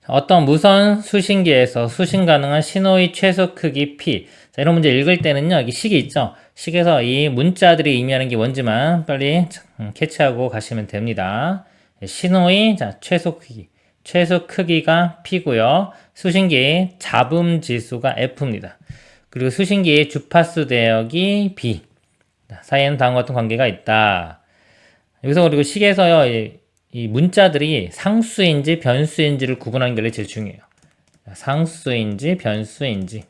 어떤 무선 수신기에서 수신 가능한 신호의 최소 크기 p. 자, 이런 문제 읽을 때는요, 여기 식이 있죠? 식에서 이 문자들이 의미하는 게 뭔지만 빨리 캐치하고 가시면 됩니다. 신호의 자, 최소 크기. 최소 크기가 p고요. 수신기의 잡음 지수가 f입니다. 그리고 수신기의 주파수 대역이 b. 사이에는 다음과 같은 관계가 있다. 여기서 그리고 식에서요, 이 문자들이 상수인지 변수인지를 구분하는 게 제일 중요해요. 상수인지 변수인지.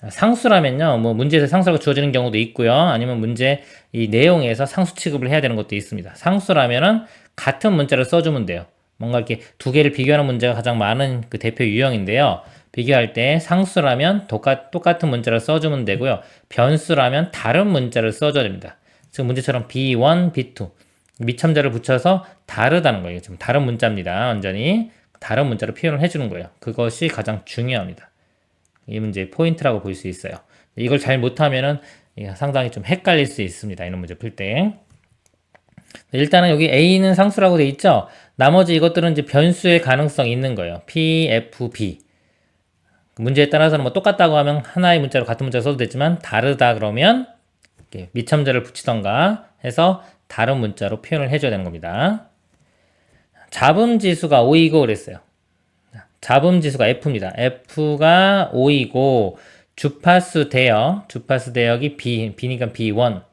상수라면요, 뭐 문제에서 상수라고 주어지는 경우도 있고요. 아니면 문제 이 내용에서 상수 취급을 해야 되는 것도 있습니다. 상수라면은 같은 문자를 써주면 돼요. 뭔가 이렇게 두 개를 비교하는 문제가 가장 많은 그 대표 유형인데요. 비교할 때 상수라면 똑같은 문자를 써주면 되고요. 변수라면 다른 문자를 써줘야 됩니다. 지금 문제처럼 B1, B2 미첨자를 붙여서 다르다는 거예요. 지금 다른 문자입니다. 완전히 다른 문자로 표현을 해주는 거예요. 그것이 가장 중요합니다. 이 문제의 포인트라고 볼 수 있어요. 이걸 잘 못하면은 상당히 좀 헷갈릴 수 있습니다. 이런 문제 풀 때. 일단은 여기 A는 상수라고 돼 있죠? 나머지 이것들은 이제 변수의 가능성이 있는 거예요. P, F, B. 문제에 따라서는 뭐 똑같다고 하면 하나의 문자로 같은 문자를 써도 되지만 다르다 그러면 미첨자를 붙이던가 해서 다른 문자로 표현을 해줘야 되는 겁니다. 잡음 지수가 5이고 그랬어요. 잡음 지수가 F입니다. F가 5이고 주파수 대역이 B니까 B1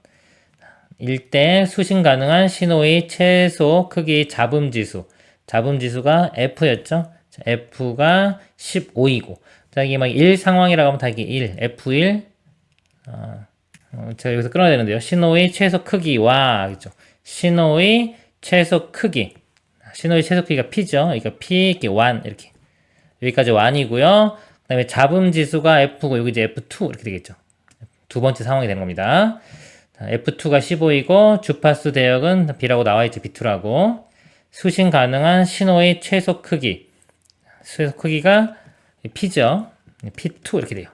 일 때 수신 가능한 신호의 최소 크기 잡음 지수가 F였죠. F가 15이고 자, 이게 막 1 상황이라고 하면 다 이게 1, F1 제가 여기서 끊어야 되는데요. 신호의 최소 크기와 그렇죠? 신호의 최소 크기가 P죠. 그러니까 P 이렇게 1 이렇게 여기까지 1이고요. 그 다음에 잡음 지수가 F고 여기 이제 F2 이렇게 되겠죠. 두 번째 상황이 되는 겁니다. F2가 15이고 주파수 대역은 B라고 나와있죠. B2라고 수신 가능한 신호의 최소 크기가 P죠. P2 이렇게 돼요.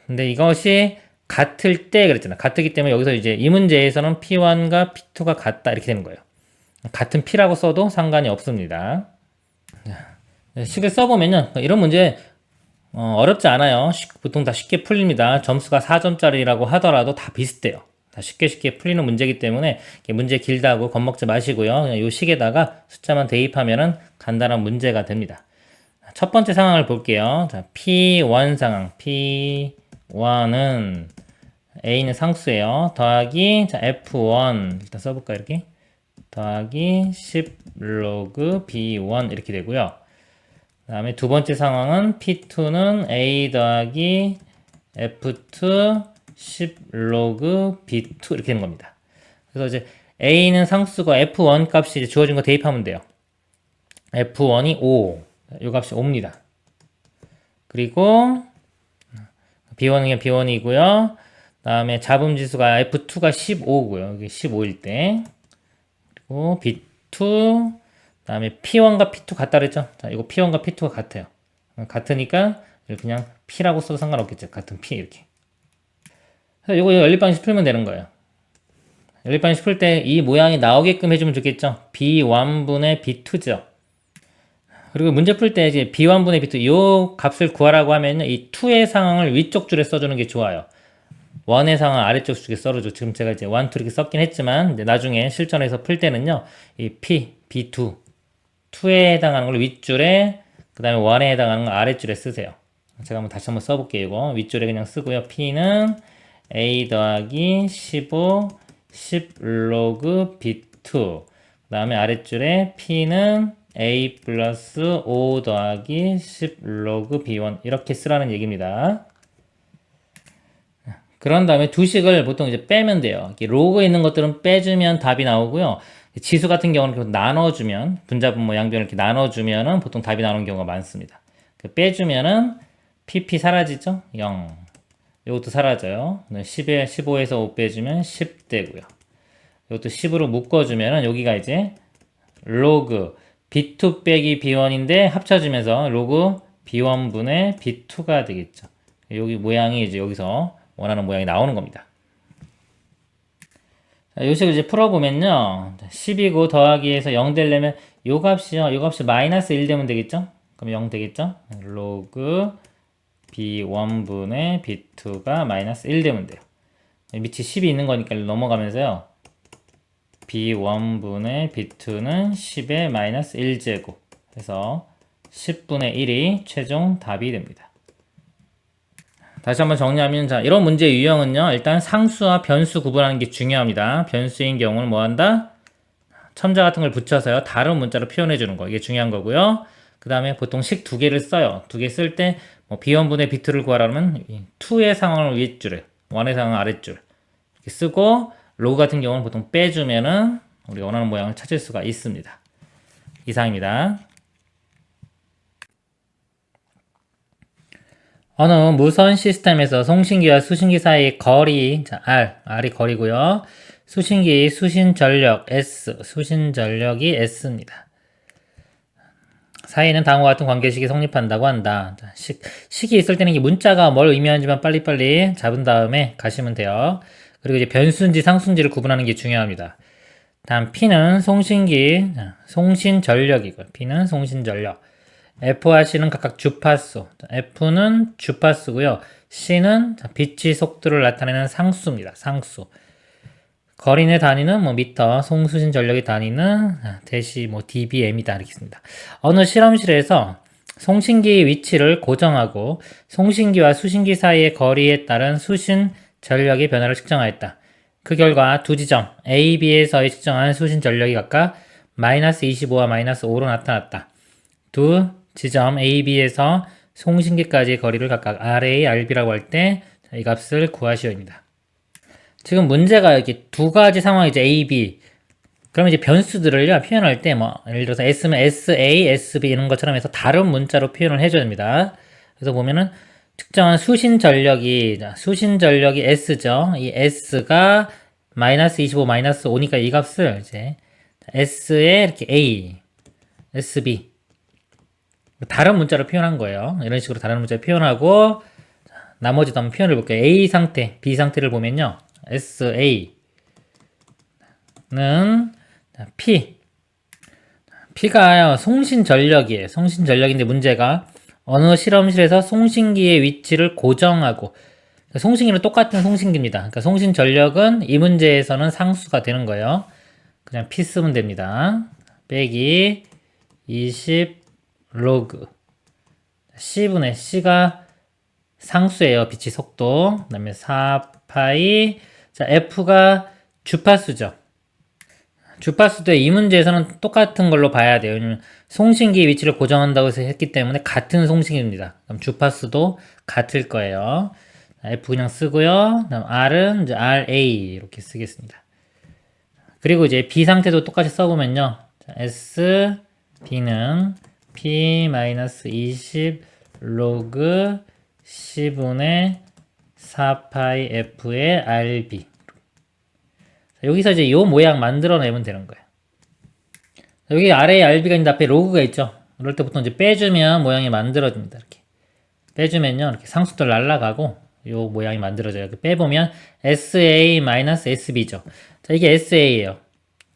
근데 이것이 같을 때 그랬잖아. 같기 때문에 여기서 이제 이 문제에서는 P1과 P2가 같다 이렇게 되는 거예요. 같은 P라고 써도 상관이 없습니다. 식을 써보면요. 이런 문제 어렵지 않아요. 보통 다 쉽게 풀립니다. 점수가 4점짜리라고 하더라도 다 비슷해요. 다 쉽게 풀리는 문제이기 때문에 문제 길다고 겁먹지 마시고요. 그냥 이 식에다가 숫자만 대입하면은 간단한 문제가 됩니다. 첫 번째 상황을 볼게요. 자, P1 상황. P1은 A는 상수예요. 더하기 자, F1 일단 써볼까 이렇게 더하기 10 log B1 이렇게 되고요. 그 다음에 두 번째 상황은 P2는 A 더하기 F2 10 log B2 이렇게 되는 겁니다. 그래서 이제 A는 상수고 F1 값이 이제 주어진 거 대입하면 돼요. F1이 5. 이 값이 5입니다. 그리고 B1은 B1이고요. 그 다음에 잡음 지수가 F2가 15고요. 여기 15일 때. 그리고 B2, 그 다음에 P1과 P2 같다 그랬죠? 자, 이거 P1과 P2가 같아요. 같으니까 그냥 P라고 써도 상관없겠죠. 같은 P 이렇게. 그래서 이거 연립방식 풀면 되는 거예요. 연립방식 풀 때 이 모양이 나오게끔 해주면 좋겠죠? B1분의 B2죠. 그리고 문제 풀 때 이제 B1분의 B2 이 값을 구하라고 하면 이 2의 상황을 위쪽 줄에 써주는 게 좋아요. 1의 상황 아래쪽 줄에 써줘. 지금 제가 이제 1, 2 이렇게 썼긴 했지만 나중에 실전에서 풀 때는요. 이 P, B2, 2에 해당하는 걸 윗줄에 그 다음에 1에 해당하는 걸 아랫줄에 쓰세요. 제가 다시 한번 써볼게요. 이거 윗줄에 그냥 쓰고요. P는 A 더하기 15, 10 log B2 그 다음에 아랫줄에 P는 A 플러스 5 더하기 10 log B1 이렇게 쓰라는 얘기입니다. 그런 다음에 두 식을 보통 이제 빼면 돼요. 이렇게 로그에 있는 것들은 빼주면 답이 나오고요. 지수 같은 경우는 나눠주면 분자분모 양변을 이렇게 나눠주면은 보통 답이 나오는 경우가 많습니다. 빼주면은 PP 사라지죠? 0. 이것도 사라져요. 10에 15에서 5 빼주면 10 되고요. 이것도 10으로 묶어주면은 여기가 이제 로그 B2 빼기 B1인데 합쳐지면서 로그 B1분의 B2가 되겠죠. 여기 모양이 이제 여기서 원하는 모양이 나오는 겁니다. 자, 요 식을 이제 풀어보면요. 10이고 더하기에서 0 되려면 요 값이요. 요 값이 마이너스 1 되면 되겠죠? 그럼 0 되겠죠? 로그 B1분의 B2가 마이너스 1 되면 돼요. 밑이 10이 있는 거니까 넘어가면서요. B1분의 B2는 10의 마이너스 1제곱 해서 10분의 1이 최종 답이 됩니다. 다시 한번 정리하면, 자, 이런 문제의 유형은요, 일단 상수와 변수 구분하는 게 중요합니다. 변수인 경우는 뭐 한다? 첨자 같은 걸 붙여서요, 다른 문자로 표현해 주는 거. 이게 중요한 거고요. 그 다음에 보통 식 두 개를 써요. 두 개 쓸 때, 뭐, B1분의 B2를 구하라면, 2의 상황을 윗줄에, 1의 상황을 아랫줄. 이렇게 쓰고, 로그 같은 경우는 보통 빼주면은, 우리가 원하는 모양을 찾을 수가 있습니다. 이상입니다. 어느 무선 시스템에서 송신기와 수신기 사이의 거리, 자, R이 거리고요. 수신기 수신 전력 S, 수신 전력이 S입니다. 사이에는 다음과 같은 관계식이 성립한다고 한다. 자, 식이 있을 때는 이 문자가 뭘 의미하는지만 빨리빨리 잡은 다음에 가시면 돼요. 그리고 이제 변수인지 상수인지를 구분하는 게 중요합니다. 다음 P는 송신기, 송신 전력이고요. P는 송신 전력. F와 C는 각각 주파수. F는 주파수고요. C는 빛의 속도를 나타내는 상수입니다. 상수. 거리 내 단위는 뭐 미터, 송수신 전력의 단위는 대시 뭐 dBm이다 이렇게 씁니다. 어느 실험실에서 송신기의 위치를 고정하고 송신기와 수신기 사이의 거리에 따른 수신 전력의 변화를 측정하였다. 그 결과 두 지점 A, B에서의 측정한 수신 전력이 각각 마이너스 25와 마이너스 5로 나타났다. 두 지점 A, B에서 송신기까지의 거리를 각각 RA, RB라고 할 때 이 값을 구하시오입니다. 지금 문제가 이렇게 두 가지 상황이 이제 A, B. 그러면 이제 변수들을요, 표현할 때 뭐, 예를 들어서 S면 SA, SB 이런 것처럼 해서 다른 문자로 표현을 해줘야 됩니다. 그래서 보면은 특정한 수신 전력이 S죠. 이 S가 마이너스 25, 마이너스 5니까 이 값을 이제 S에 이렇게 A, SB. 다른 문자로 표현한 거예요. 이런 식으로 다른 문자로 표현하고, 나머지도 한번 표현을 볼게요. A 상태, B 상태를 보면요. SA는 P가 송신 전력이에요. 송신 전력인데 문제가 어느 실험실에서 송신기의 위치를 고정하고, 송신기는 똑같은 송신기입니다. 그러니까 송신 전력은 이 문제에서는 상수가 되는 거예요. 그냥 P 쓰면 됩니다. 빼기 20 로그 C분의 C가 상수예요. 빛의 속도. 그 다음에 4파이. 자, F가 주파수죠. 주파수도 이 문제에서는 똑같은 걸로 봐야 돼요. 왜냐면 송신기의 위치를 고정한다고 해서 했기 때문에 같은 송신기입니다. 그럼 주파수도 같을 거예요. F 그냥 쓰고요. 그다음 R은 이제 RA 이렇게 쓰겠습니다. 그리고 이제 B 상태도 똑같이 써보면요. 자, S, B는 P-20 로그 C분의 4파이 F의 RB. 여기서 이제 요 모양 만들어내면 되는 거예요. 여기 아래에 RB가 있는데 앞에 로그가 있죠. 그럴 때 보통 이제 빼주면 모양이 만들어집니다. 이렇게 빼주면요, 이렇게 상수들 날라가고 요 모양이 만들어져요. 이렇게 빼보면 SA-SB죠. 자, 이게 SA예요.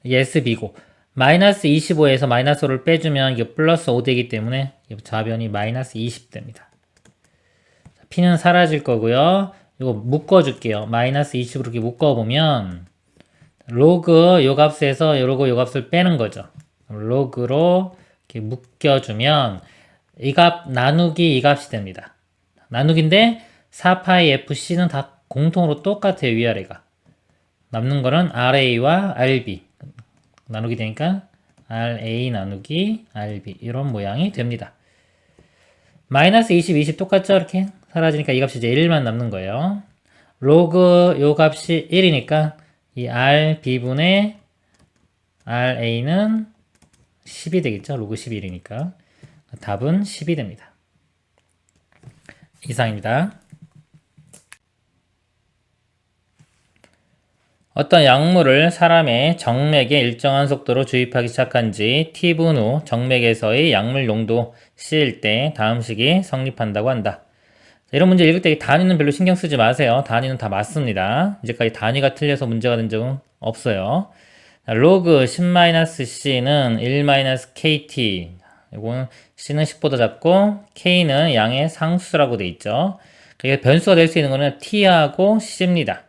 이게 SB고 마이너스 25에서 마이너스 5를 빼주면 이게 플러스 5 되기 때문에 좌변이 마이너스 20 됩니다. P는 사라질 거고요. 이거 묶어줄게요. 마이너스 20으로 이렇게 묶어보면 로그 요 값에서 요러고 요 값을 빼는 거죠. 로그로 이렇게 묶여주면 이 값 나누기 이 값이 됩니다. 나누기인데 4파이 FC는 다 공통으로 똑같아요. 위아래가. 남는 거는 RA와 RB 나누기 되니까 RA 나누기 RB 이런 모양이 됩니다. 마이너스 20, 20 똑같죠? 이렇게 사라지니까 이 값이 이제 1만 남는 거예요. 로그 요 값이 1이니까 이 RB분의 RA는 10이 되겠죠? 로그 11이니까. 답은 10이 됩니다. 이상입니다. 어떤 약물을 사람의 정맥에 일정한 속도로 주입하기 시작한 지 T분 후 정맥에서의 약물 농도 C일 때 다음 식이 성립한다고 한다. 이런 문제 읽을 때 단위는 별로 신경 쓰지 마세요. 단위는 다 맞습니다. 이제까지 단위가 틀려서 문제가 된 적은 없어요. 자, 로그 10-c는 1-kt. 이거는 c는 10보다 작고 k는 양의 상수라고 돼 있죠. 그게 변수가 될 수 있는 거는 t하고 c입니다.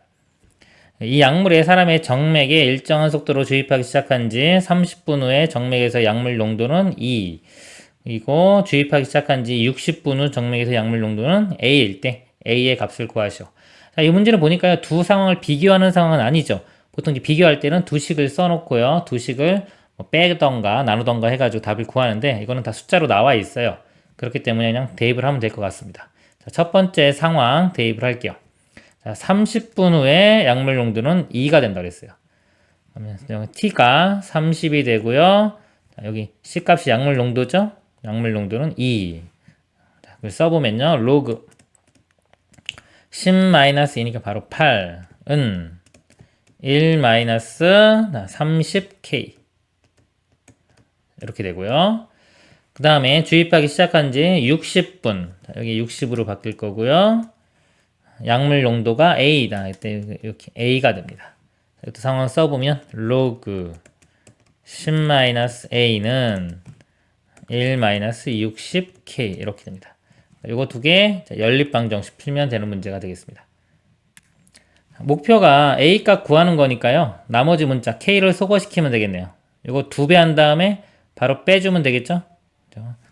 이 약물에 사람의 정맥에 일정한 속도로 주입하기 시작한 지 30분 후에 정맥에서 약물 농도는 2. 그리고 주입하기 시작한 지 60분 후 정맥에서 약물 농도는 A일 때 A의 값을 구하시오. 자, 이 문제는 보니까요, 두 상황을 비교하는 상황은 아니죠. 보통 비교할 때는 두 식을 써놓고요, 두 식을 뭐 빼던가 나누던가 해가지고 답을 구하는데, 이거는 다 숫자로 나와 있어요. 그렇기 때문에 그냥 대입을 하면 될 것 같습니다. 자, 첫 번째 상황 대입을 할게요. 자, 30분 후에 약물 농도는 2가 된다 그랬어요. 그러면 t가 30이 되고요. 자, 여기 C값이 약물 농도죠? 약물 농도는 2. 자, 그걸 써보면요. 로그 10-2니까 바로 8은 1-30k 이렇게 되고요. 그 다음에 주입하기 시작한 지 60분. 자, 여기 60으로 바뀔 거고요. 약물 농도가 A다. 이때 이렇게 A가 됩니다. 이것도 상황 써보면 로그 10-A는 1-60k 이렇게 됩니다. 요거 두 개 연립방정식 풀면 되는 문제가 되겠습니다. 목표가 A 값 구하는 거니까요. 나머지 문자 K를 소거시키면 되겠네요. 요거 2배 한 다음에 바로 빼주면 되겠죠?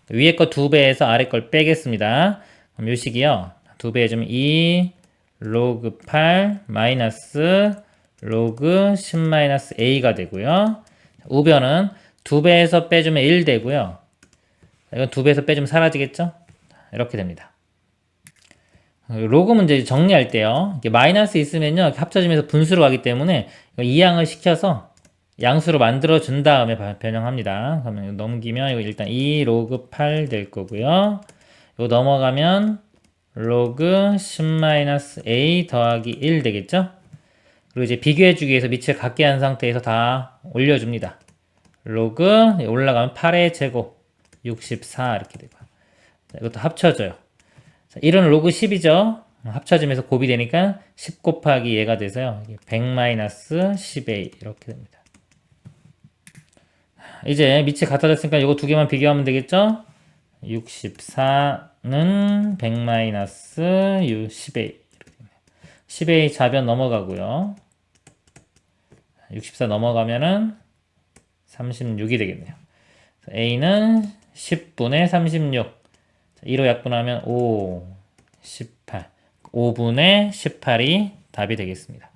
위에 거 2배에서 아래 걸 빼겠습니다. 그럼 요 식이요. 2배 해주면 2 로그 8 마이너스 로그 10-A가 되고요. 우변은 2배에서 빼주면 1 되고요. 이건 2배에서 빼주면 사라지겠죠? 이렇게 됩니다. 로그 문제 정리할 때요. 이게 마이너스 있으면요. 합쳐지면서 분수로 가기 때문에 이항을 시켜서 양수로 만들어 준 다음에 변형합니다. 그러면 넘기면 이거 일단 2 로그 8 될 거고요. 이거 넘어가면 로그 10-A 더하기 1 되겠죠? 그리고 이제 비교해주기 위해서 밑을 같게 한 상태에서 다 올려줍니다. 로그 올라가면 8의 제곱 64 이렇게 되고, 이것도 합쳐져요. 자, 1은 로그 10이죠. 합쳐지면서 곱이 되니까 10 곱하기 얘가 돼서요. 100-10a 이렇게 됩니다. 이제 밑이 같아졌으니까 이거 두 개만 비교하면 되겠죠? 64는 100-10a 10a 좌변 넘어가고요. 64 넘어가면은 36이 되겠네요. a는 10분의 36. 2로 약분하면 5, 18. 5분의 18이 답이 되겠습니다.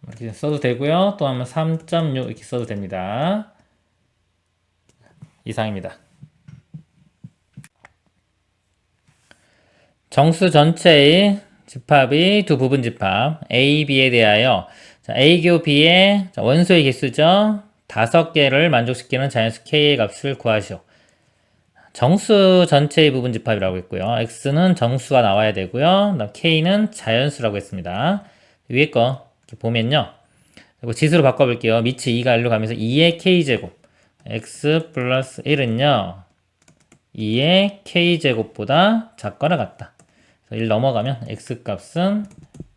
이렇게 써도 되고요. 또 하면 3.6 이렇게 써도 됩니다. 이상입니다. 정수 전체의 집합이 두 부분 집합 A, B에 대하여 A교 B의 원소의 개수죠. 5개를 만족시키는 자연수 K의 값을 구하시오. 정수 전체의 부분 집합이라고 했고요. X는 정수가 나와야 되고요. K는 자연수라고 했습니다. 위에 거 보면요. 지수로 바꿔볼게요. 밑이 2가 1로 가면서 2의 K제곱 X 플러스 1은요. 2의 K제곱보다 작거나 같다. 1 넘어가면 X값은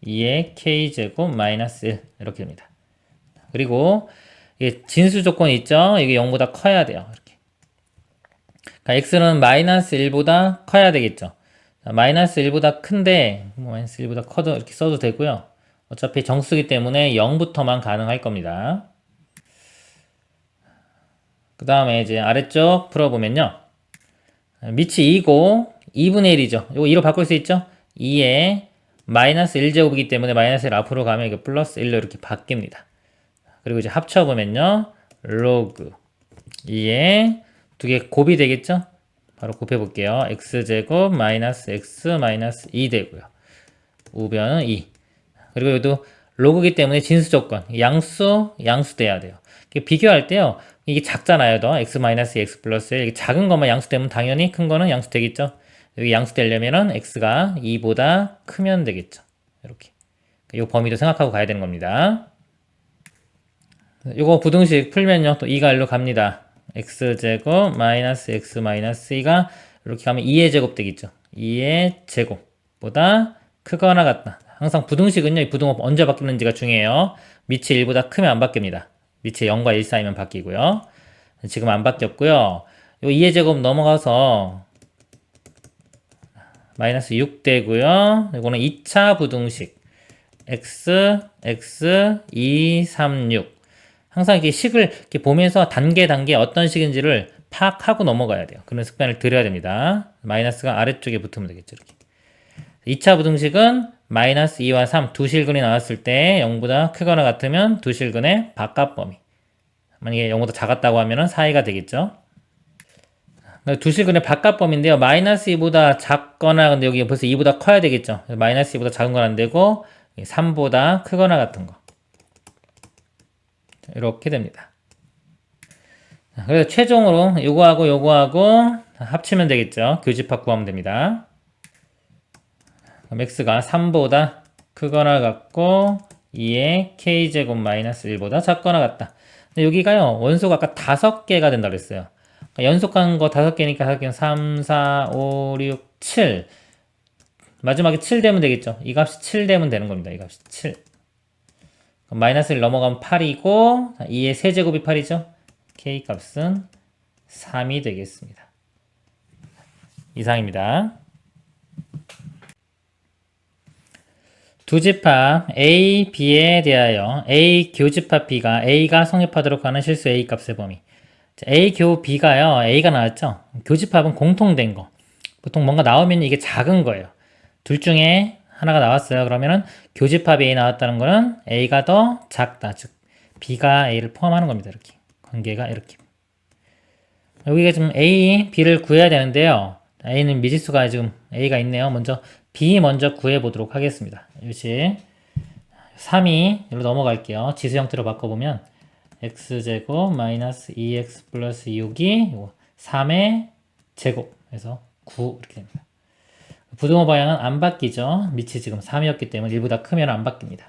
2의 K제곱 마이너스 1 이렇게 됩니다. 그리고 이게 진수 조건이 있죠. 이게 0보다 커야 돼요. 이렇게. 그러니까 X는 마이너스 1보다 커야 되겠죠. 마이너스 1보다 큰데 마이너스 1보다 커도 이렇게 써도 되고요. 어차피 정수기 때문에 0부터만 가능할 겁니다. 그 다음에 이제 아래쪽 풀어보면요. 밑이 2고 2분의 1이죠. 이거 2로 바꿀 수 있죠? 2에 마이너스 1제곱이기 때문에 마이너스 1 앞으로 가면 이거 플러스 1로 이렇게 바뀝니다. 그리고 이제 합쳐보면요. 로그 2에 두 개 곱이 되겠죠? 바로 곱해볼게요. x제곱 마이너스 x 마이너스 2 되고요. 우변은 2. 그리고 여기도 로그기 때문에 진수 조건. 양수 돼야 돼요. 비교할 때요. 이게 작잖아요. 더 x 마이너스 x 플러스 1. 작은 것만 양수되면 당연히 큰 거는 양수되겠죠. 여기 양수되려면은 x가 2보다 크면 되겠죠. 이렇게. 이 범위도 생각하고 가야 되는 겁니다. 이거 부등식 풀면요. 또 2가 1로 갑니다. x제곱 마이너스 x 마이너스 2가 이렇게 가면 2의 제곱 되겠죠. 2의 제곱보다 크거나 같다. 항상 부등식은요, 이 부등호 언제 바뀌는지가 중요해요. 밑이 1보다 크면 안 바뀝니다. 밑이 0과 1 사이면 바뀌고요. 지금 안 바뀌었고요. 요 2의 제곱 넘어가서 마이너스 6 되고요. 이거는 2차 부등식. x, x, 2, 3, 6. 항상 이렇게 식을 이렇게 보면서 단계 어떤 식인지를 파악하고 넘어가야 돼요. 그런 습관을 들여야 됩니다. 마이너스가 아래쪽에 붙으면 되겠죠. 이렇게. 2차 부등식은 마이너스 2와 3 두 실근이 나왔을 때 0보다 크거나 같으면 두 실근의 바깥 범위. 만약에 0보다 작았다고 하면 4이가 되겠죠. 두 실근의 바깥 범위인데요. 마이너스 2보다 작거나, 근데 여기 벌써 2보다 커야 되겠죠. 마이너스 2보다 작은 건 안 되고 3보다 크거나 같은 거. 이렇게 됩니다. 그래서 최종으로 요거하고 합치면 되겠죠. 교집합 구하면 됩니다. 그럼 x가 3보다 크거나 같고 2의 k제곱 마이너스 1보다 작거나 같다. 근데 여기가요, 원소가 아까 5개가 된다고 그랬어요. 그러니까 연속한 거 5개니까 5개는 3, 4, 5, 6, 7. 마지막에 7 되면 되겠죠. 이 값이 7 되면 되는 겁니다. 이 값이 7. 그럼 마이너스 1 넘어가면 8이고 2의 세제곱이 8이죠. k 값은 3이 되겠습니다. 이상입니다. 두 집합 A, B에 대하여 A 교집합 B가 A가 성립하도록 하는 실수 A 값의 범위. A 교 B가요, A가 나왔죠? 교집합은 공통된 거. 보통 뭔가 나오면 이게 작은 거예요. 둘 중에 하나가 나왔어요. 그러면은 교집합 A 나왔다는 거는 A가 더 작다. 즉, B가 A를 포함하는 겁니다. 이렇게. 관계가 이렇게. 여기가 지금 A, B를 구해야 되는데요. A는 미지수가 지금 A가 있네요. 먼저 B 먼저 구해보도록 하겠습니다. 역시 3이 여기로 넘어갈게요. 지수 형태로 바꿔보면 x제곱 마이너스 2x 플러스 6이 3의 제곱 해서 9 이렇게 됩니다. 부등호 방향은 안 바뀌죠. 밑이 지금 3이었기 때문에 1보다 크면 안 바뀝니다.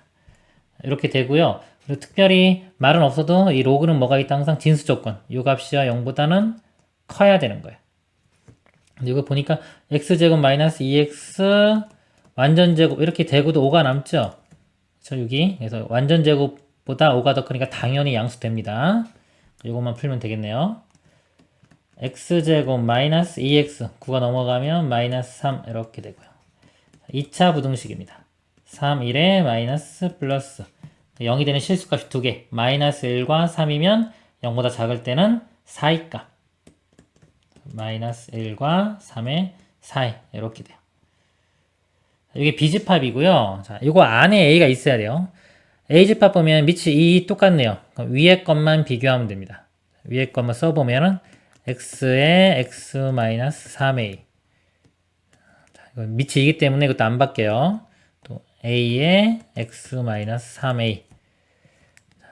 이렇게 되고요. 그리고 특별히 말은 없어도 이 로그는 뭐가 있다? 항상 진수 조건. 이 값이야 0보다는 커야 되는 거예요. 이거 보니까 x제곱 마이너스 2x 완전제곱 이렇게 되고도 5가 남죠. 그래서 여기 그래서 완전제곱보다 5가 더 크니까 당연히 양수됩니다. 이것만 풀면 되겠네요. x제곱 마이너스 2x 9가 넘어가면 마이너스 3 이렇게 되고요. 2차 부등식입니다. 3, 1에 마이너스 플러스 0이 되는 실수값이 2개 마이너스 1과 3이면 0보다 작을 때는 4의 값 마이너스 1과 3의 사이 이렇게 돼요. 이게 B집합이고요. 자, 이거 안에 A가 있어야 돼요. A집합 보면 밑이 2 똑같네요. 그럼 위에 것만 비교하면 됩니다. 위에 것만 써보면은 X에 X 마이너스 3A. 자, 이거 밑이 2이기 때문에 이것도 안 바뀌어요. 또 A에 X 마이너스 3A.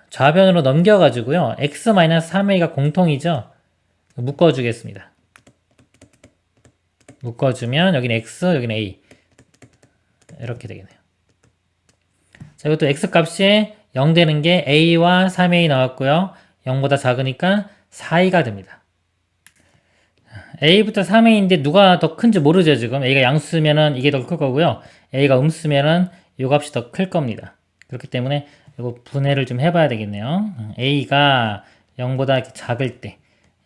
좌변으로 넘겨가지고요. X 마이너스 3A가 공통이죠. 묶어주겠습니다. 묶어주면 여기는 X, 여기는 A 이렇게 되겠네요. 자, 이것도 X 값이 0 되는 게 A와 3A 나왔고요. 0보다 작으니까 4A가 됩니다. A부터 3A인데 누가 더 큰지 모르죠. 지금 A가 양수면은 이게 더 클 거고요. A가 음수면은 이 값이 더 클 겁니다. 그렇기 때문에 이거 분해를 좀 해봐야 되겠네요. A가 0보다 이렇게 작을 때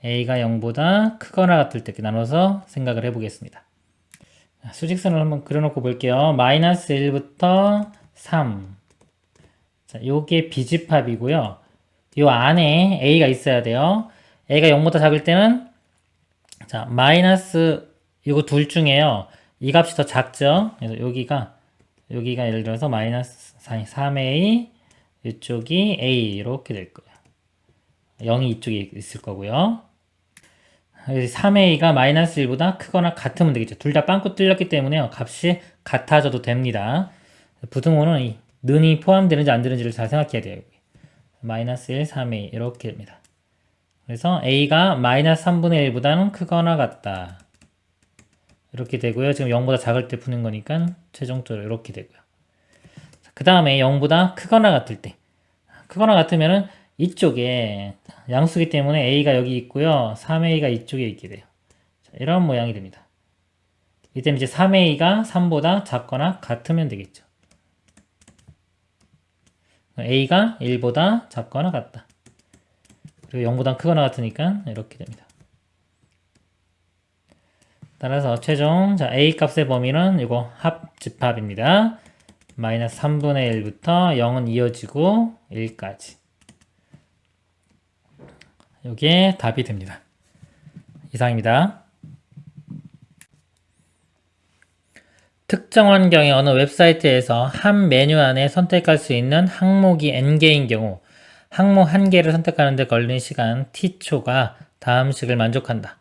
A가 0보다 크거나 같을 때 이렇게 나눠서 생각을 해보겠습니다. 수직선을 한번 그려놓고 볼게요. 마이너스 1부터 3. 자, 요게 B집합이고요. 요 안에 A가 있어야 돼요. A가 0보다 작을 때는 자, 마이너스 요거 둘 중에요. 이 값이 더 작죠. 그래서 여기가 예를 들어서 마이너스 3A 이쪽이 A 이렇게 될 거예요. 0이 이쪽에 있을 거고요. 3A가 마이너스 1보다 크거나 같으면 되겠죠. 둘 다 빵꾸 뚫렸기 때문에 값이 같아져도 됩니다. 부등호는 이 는이 포함되는지 안 되는지를 잘 생각해야 돼요. 마이너스 1, 3A 이렇게 됩니다. 그래서 A가 마이너스 3분의 1보다는 크거나 같다. 이렇게 되고요. 지금 0보다 작을 때 푸는 거니까 최종적으로 이렇게 되고요. 그 다음에 0보다 크거나 같을 때. 크거나 같으면은 이쪽에 양수기 때문에 A가 여기 있고요. 3A가 이쪽에 있게 돼요. 자, 이런 모양이 됩니다. 이때는 이제 3A가 3보다 작거나 같으면 되겠죠. a가 1보다 작거나 같다. 그리고 0보다 크거나 같으니까 이렇게 됩니다. 따라서 최종 a 값의 범위는 이거 합집합입니다. 마이너스 3분의 1부터 0은 이어지고 1까지. 이게 답이 됩니다. 이상입니다. 특정 환경의 어느 웹사이트에서 한 메뉴 안에 선택할 수 있는 항목이 n개인 경우 항목 1개를 선택하는 데 걸리는 시간 t초가 다음 식을 만족한다.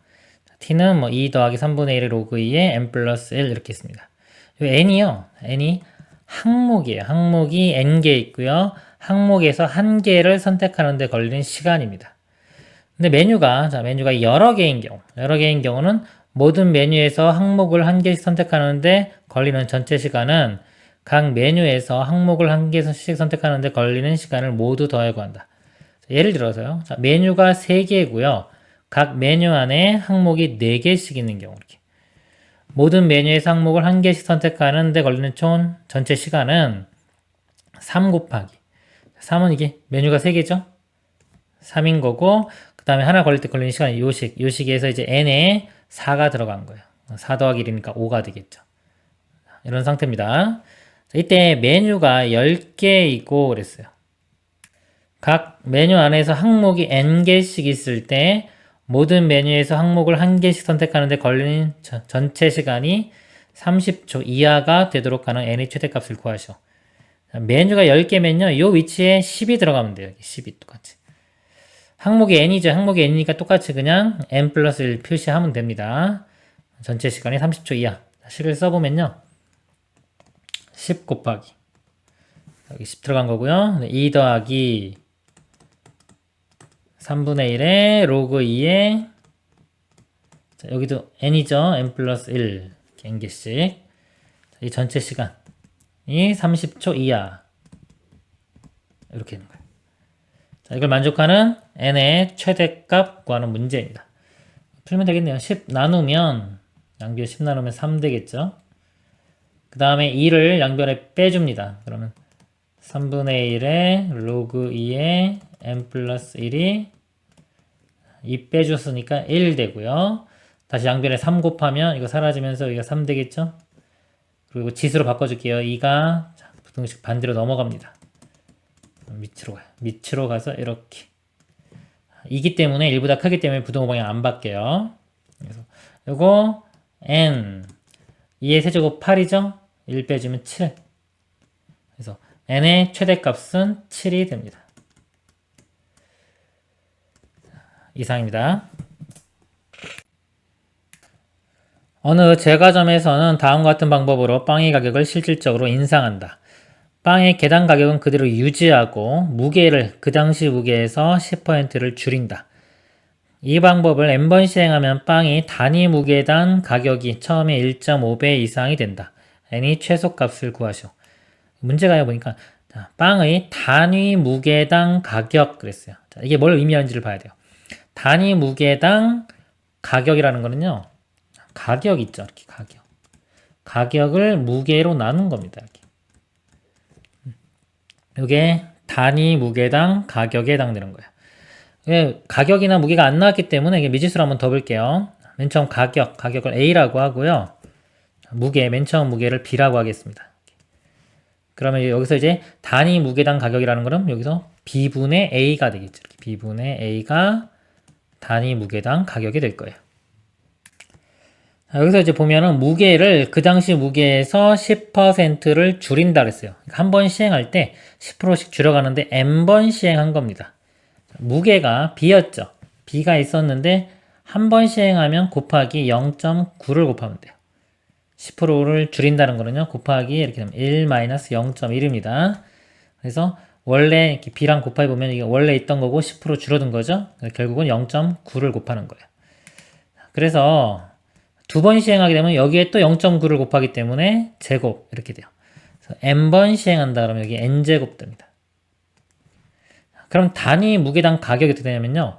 t는 뭐 2 더하기 3분의 1의 로그 2에 n 플러스 1 이렇게 있습니다. n이요. n이 항목이에요. 항목이 n개 있고요. 항목에서 한 개를 선택하는 데 걸리는 시간입니다. 근데 메뉴가 여러 개인 경우는 모든 메뉴에서 항목을 한 개씩 선택하는데 걸리는 전체 시간은 각 메뉴에서 항목을 한 개씩 선택하는데 걸리는 시간을 모두 더하고 한다. 예를 들어서요. 메뉴가 3개고요. 각 메뉴 안에 항목이 4개씩 있는 경우 이렇게. 모든 메뉴에서 항목을 한 개씩 선택하는데 걸리는 총 전체 시간은 3 곱하기. 3은 이게 메뉴가 3개죠? 3인 거고, 그 다음에 하나 걸릴 때 걸리는 시간이 요식에서 이제 n에 4가 들어간 거예요. 4 더하기 1이니까 5가 되겠죠. 이런 상태입니다. 이때 메뉴가 10개 있고 그랬어요. 각 메뉴 안에서 항목이 n개씩 있을 때 모든 메뉴에서 항목을 한 개씩 선택하는데 걸리는 전체 시간이 30초 이하가 되도록 하는 n의 최대값을 구하시오. 메뉴가 10개면요. 이 위치에 10이 들어가면 돼요. 10이 똑같이. 항목이 n이죠. 항목이 n이니까 똑같이 그냥 n 플러스 1 표시하면 됩니다. 전체 시간이 30초 이하. 식을 써보면요. 10 곱하기. 여기 10 들어간 거고요. 2 더하기 3분의 1에 로그 2에 자, 여기도 n이죠. n 플러스 1 n개씩. 이 전체 시간이 30초 이하. 이렇게 되는 거예요. 자, 이걸 만족하는 n의 최대값 구하는 문제입니다. 풀면 되겠네요. 10 나누면 양변 10 나누면 3 되겠죠. 그 다음에 2를 양변에 빼줍니다. 그러면 3분의 1에 로그 2에 n 플러스 1이 2 빼줬으니까 1 되고요. 다시 양변에 3 곱하면 이거 사라지면서 여기가 3 되겠죠. 그리고 지수로 바꿔줄게요. 2가 부등식 반대로 넘어갑니다. 밑으로 가요. 밑으로 가서 이렇게. 2기 때문에 1보다 크기 때문에 부등호 방향 안 바뀌어요. 그래서 요거 n 2의 세제곱 8이죠. 1 빼주면 7. 그래서 n의 최대값은 7이 됩니다. 이상입니다. 어느 제과점에서는 다음과 같은 방법으로 빵의 가격을 실질적으로 인상한다. 빵의 계단 가격은 그대로 유지하고 무게를 그 당시 무게에서 10%를 줄인다. 이 방법을 n번 시행하면 빵이 단위 무게당 가격이 처음에 1.5배 이상이 된다. n이 최소값을 구하시오. 문제가 보니까 빵의 단위 무게당 가격 그랬어요. 자, 이게 뭘 의미하는지를 봐야 돼요. 단위 무게당 가격이라는 거는요. 가격 있죠. 이렇게 가격. 가격을 무게로 나눈 겁니다. 이렇게. 이게 단위 무게당 가격에 해당되는 거예요. 가격이나 무게가 안 나왔기 때문에 이게 미지수를 한번 더 볼게요. 맨 처음 가격을 A라고 하고요. 무게, 맨 처음 무게를 B라고 하겠습니다. 그러면 여기서 이제 단위 무게당 가격이라는 거는 여기서 B분의 A가 되겠죠. 이렇게 B분의 A가 단위 무게당 가격이 될 거예요. 여기서 이제 보면은 무게를 그 당시 무게에서 10%를 줄인다 그랬어요. 한 번 시행할 때 10%씩 줄여가는데 n번 시행한 겁니다. 무게가 B였죠. B가 있었는데 한 번 시행하면 곱하기 0.9를 곱하면 돼요. 10%를 줄인다는 거는요. 곱하기 이렇게 되면 1-0.1입니다. 그래서 원래 이렇게 B랑 곱하기 보면 이게 원래 있던 거고 10% 줄어든 거죠. 결국은 0.9를 곱하는 거예요. 그래서 두 번 시행하게 되면 여기에 또 0.9를 곱하기 때문에 제곱 이렇게 돼요. 그래서 n번 시행한다 그러면 여기 n제곱 됩니다. 그럼 단위 무게당 가격이 어떻게 되냐면요.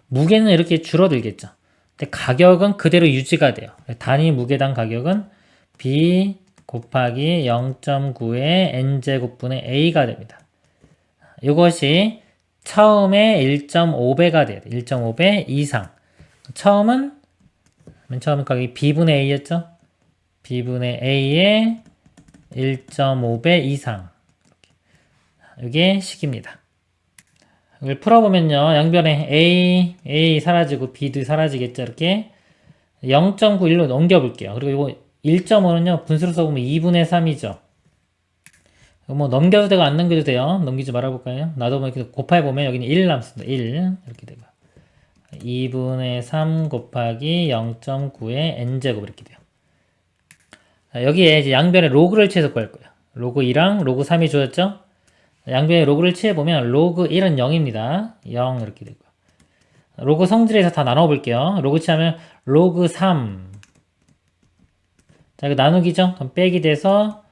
무게는 이렇게 줄어들겠죠. 근데 가격은 그대로 유지가 돼요. 단위 무게당 가격은 B 곱하기 0.9의 n제곱분의 A가 됩니다. 이것이 처음에 1.5배가 돼야 돼. 1.5배 이상. 처음은 맨 처음에 거기 b분의 a였죠? b분의 a의 1.5배 이상. 이게 식입니다. 이걸 풀어보면요. 양변에 a 사라지고 b도 사라지겠죠. 이렇게 0.91로 넘겨볼게요. 그리고 이거 1.5는요. 분수로 써보면 2분의 3이죠. 뭐 넘겨도 되고 안 넘겨도 돼요. 넘기지 말아볼까요? 놔두면 이렇게 곱해보면 여기는 1 남습니다. 1 이렇게 되고 2분의 3 곱하기 0.9의 n제곱 이렇게 돼요. 여기에 이제 양변에 로그를 취해서 구할 거예요. 로그 2랑 로그 3이 주어졌죠? 양변에 로그를 취해보면 로그 1은 0입니다. 0 이렇게 되고 로그 성질에서 다 나눠볼게요. 로그 취하면 로그 3 자 이거 나누기죠? 그럼 빼기 돼서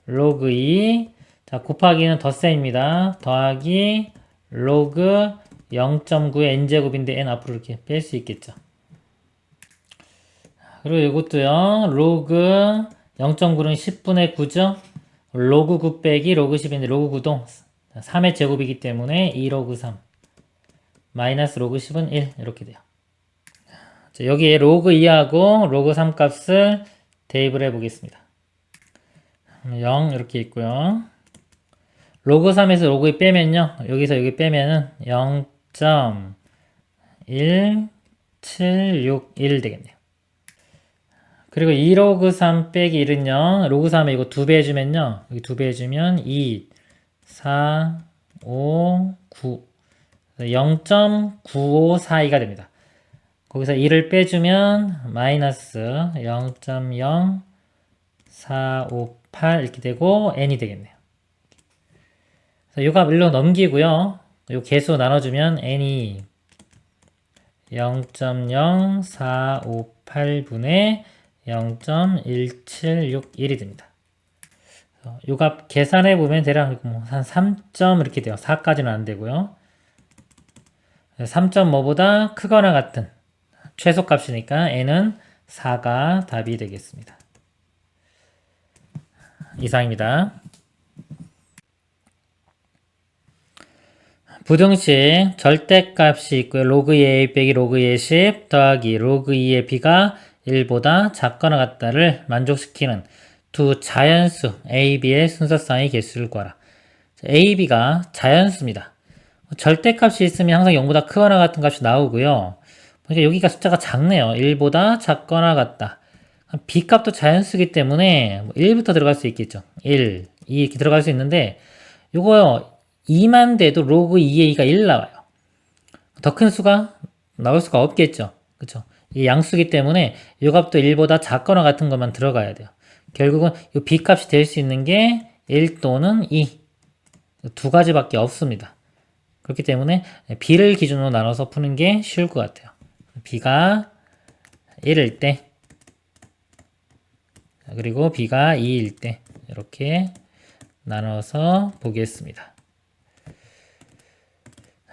로그 2 자 곱하기는 덧셈입니다. 더하기 로그 0.9의 n제곱인데 n 앞으로 이렇게 뺄 수 있겠죠. 그리고 이것도요. 로그 0.9는 10분의 9죠. 로그 9 빼기 로그 10인데 로그 9도 3의 제곱이기 때문에 2로그 3 마이너스 로그 10은 1 이렇게 돼요. 자, 여기에 로그 2하고 로그 3 값을 대입을 해보겠습니다. 0 이렇게 있고요. 로그 3에서 로그 2 빼면요. 여기서 여기 빼면은 0.1761 되겠네요. 그리고 2로그 3 빼기 1은요. 로그 3에 이거 2배 해주면요. 여기 2배 해주면 2, 4, 5, 9 0.9542가 됩니다. 거기서 1을 빼주면 마이너스 0.0458 이렇게 되고 n이 되겠네요. 요 값 일로 넘기고요. 요 개수 나눠주면 n이 0.0458분의 0.1761이 됩니다. 요 값 계산해보면 대략 한 3점 이렇게 돼요. 4까지는 안 되고요. 3.5보다 크거나 같은 최소값이니까 n은 4가 답이 되겠습니다. 이상입니다. 부등식 절대값이 있고요. 로그 2의 빼기 로그 2의 10 더하기 로그 2의 b가 1보다 작거나 같다를 만족시키는 두 자연수 a, b의 순서쌍의 개수를 구하라. a, b가 자연수입니다. 절대값이 있으면 항상 0보다 크거나 같은 값이 나오고요. 그러니까 여기가 숫자가 작네요. 1보다 작거나 같다. b값도 자연수기 때문에 1부터 들어갈 수 있겠죠. 1, 2 이렇게 들어갈 수 있는데 요거요. 2만 돼도 로그 2의 2가 1 나와요. 더 큰 수가 나올 수가 없겠죠. 그쵸? 이 양수기 때문에 이 값도 1보다 작거나 같은 것만 들어가야 돼요. 결국은 이 b값이 될 수 있는 게 1 또는 2. 두 가지밖에 없습니다. 그렇기 때문에 b를 기준으로 나눠서 푸는 게 쉬울 것 같아요. b가 1일 때 그리고 b가 2일 때 이렇게 나눠서 보겠습니다.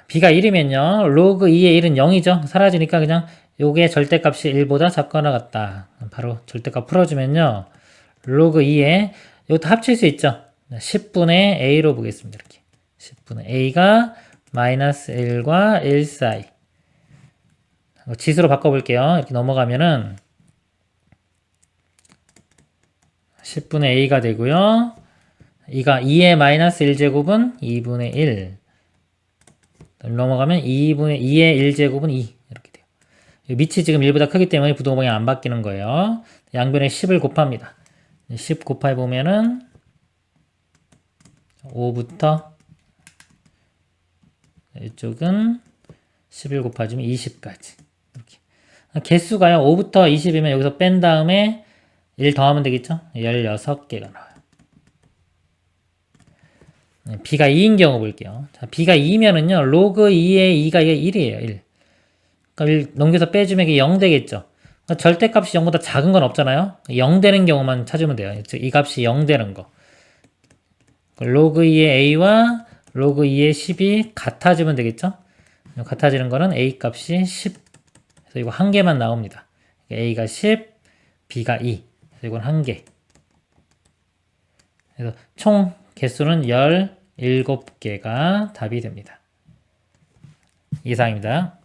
b가 1이면요. 로그 2의 1은 0이죠. 사라지니까 그냥 요게 절대값이 1보다 작거나 같다. 바로 절대값 풀어주면요. 로그 2에 이것도 합칠 수 있죠. 10분의 a로 보겠습니다. 이렇게 10분의 a가 마이너스 1과 1 사이 지수로 바꿔볼게요. 이렇게 넘어가면은 10분의 a가 되고요. 2의 마이너스 1제곱은 2분의 1 넘어가면 2분의 2의 1제곱은 2 이렇게 돼요. 밑이 지금 1보다 크기 때문에 부등호방이 안 바뀌는 거예요. 양변에 10을 곱합니다. 10 곱해보면은 5부터 이쪽은 11 곱해주면 20까지 이렇게. 개수가요 5부터 20이면 여기서 뺀 다음에 1 더하면 되겠죠? 16개가 나와요. b가 2인 경우 볼게요. 자, b가 2면은요, 로그 2의 2가 1이에요, 1. 그러니까 1 넘겨서 빼주면 이게 0 되겠죠. 그러니까 절대값이 0보다 작은 건 없잖아요. 0 되는 경우만 찾으면 돼요. 즉, 이 값이 0 되는 거. 로그 2의 a와 로그 2의 10이 같아지면 되겠죠. 같아지는 거는 a 값이 10. 그래서 이거 한 개만 나옵니다. a가 10, b가 2. 그래서 이건 한 개. 그래서 총 개수는 7개가 답이 됩니다. 이상입니다.